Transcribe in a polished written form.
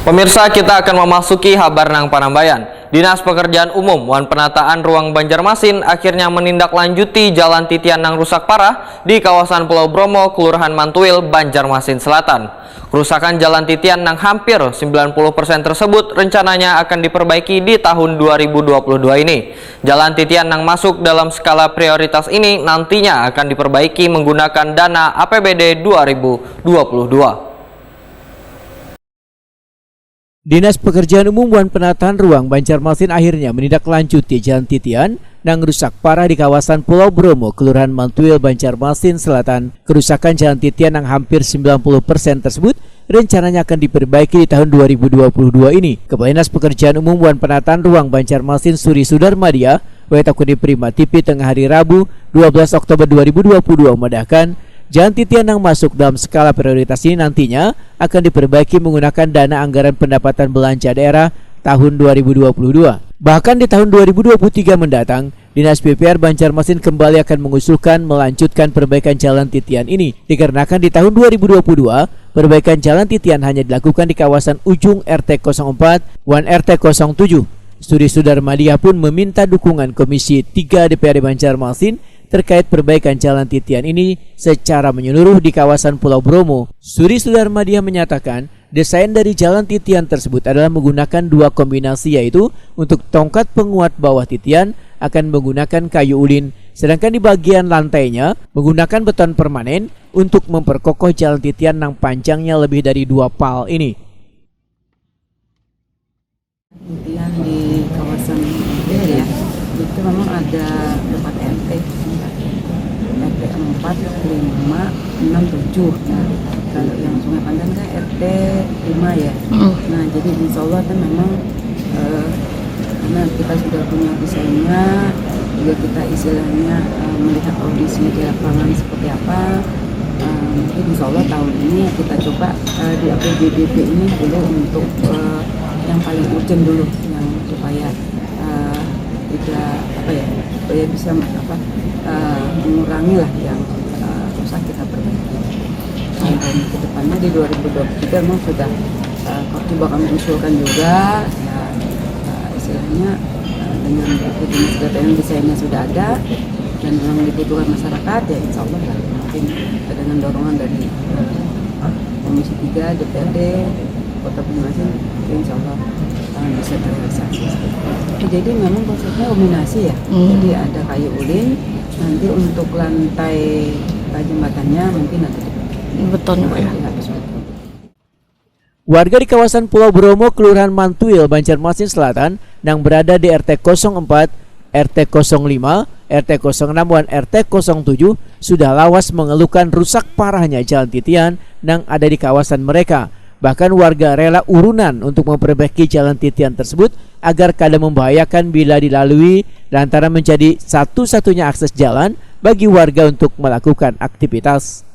Pemirsa, kita akan memasuki kabar nang Panambayan. Dinas Pekerjaan Umum Wan Penataan Ruang Banjarmasin akhirnya menindaklanjuti jalan titian nang rusak parah di kawasan Pulau Bromo, Kelurahan Mantuil, Banjarmasin Selatan. Kerusakan jalan titian nang hampir 90% tersebut rencananya akan diperbaiki di tahun 2022 ini. Jalan titian nang masuk dalam skala prioritas ini nantinya akan diperbaiki menggunakan dana APBD 2022. Dinas Pekerjaan Umum Wan Penataan Ruang Banjarmasin akhirnya menindaklanjuti jalan titian nang rusak parah di kawasan Pulau Bromo, Kelurahan Mantuil, Banjarmasin Selatan. Kerusakan jalan titian yang hampir 90% tersebut rencananya akan diperbaiki di tahun 2022 ini. Kepala Dinas Pekerjaan Umum Wan Penataan Ruang Banjarmasin Suri Sudarmadia, Wetakuni Prima TV tengah hari Rabu 12 Oktober 2022 memandahkan jalan titian yang masuk dalam skala prioritas ini nantinya akan diperbaiki menggunakan dana anggaran pendapatan belanja daerah tahun 2022. Bahkan di tahun 2023 mendatang, Dinas PPR Banjarmasin kembali akan mengusulkan melanjutkan perbaikan jalan titian ini. Dikarenakan di tahun 2022, perbaikan jalan titian hanya dilakukan di kawasan ujung RT 04 dan RT 07. Suri Sudarmadia pun meminta dukungan Komisi 3 DPRD Banjarmasin terkait perbaikan jalan titian ini secara menyeluruh di kawasan Pulau Bromo. Suri Sudarmadia menyatakan desain dari jalan titian tersebut adalah menggunakan dua kombinasi, yaitu untuk tongkat penguat bawah titian akan menggunakan kayu ulin, sedangkan di bagian lantainya menggunakan beton permanen untuk memperkokoh jalan titian yang panjangnya lebih dari 2 pal ini. Titian di kawasan ini ya, itu memang ada 4 RT 4, 5, 6, 7. Nah, kalau yang Sungai Pandan kan RT 5 ya. Nah, jadi insya Allah kan memang karena kita sudah punya desainnya, juga kita istilahnya melihat audisi di lapangan seperti apa. Mungkin insya Allah tahun ini kita coba di APBD ini dulu untuk yang paling urgent dulu, yang supaya tidak supaya bisa mengurangi lah yang rusak kita perbaiki. Dan ke depannya di 2023 memang sudah coba kami usulkan juga ya, istilahnya dengan jenis yang desainnya sudah ada dan memang dibutuhkan masyarakat, ya insya Allah lah, mungkin dengan dorongan dari Komisi 3 DPRD Kota Banjarmasin, insya Allah bisa terrealisasi. Jadi memang konsepnya kombinasi ya. Jadi ada kayu ulin, nanti untuk lantai jembatannya mungkin nanti beton ya. Warga di kawasan Pulau Bromo, Kelurahan Mantuil, Banjarmasin Selatan yang berada di RT 04, RT 05, RT 06 dan RT 07 sudah lawas mengeluhkan rusak parahnya jalan titian yang ada di kawasan mereka. Bahkan warga rela urunan untuk memperbaiki jalan titian tersebut agar kada membahayakan bila dilalui, lantaran menjadi satu-satunya akses jalan bagi warga untuk melakukan aktivitas.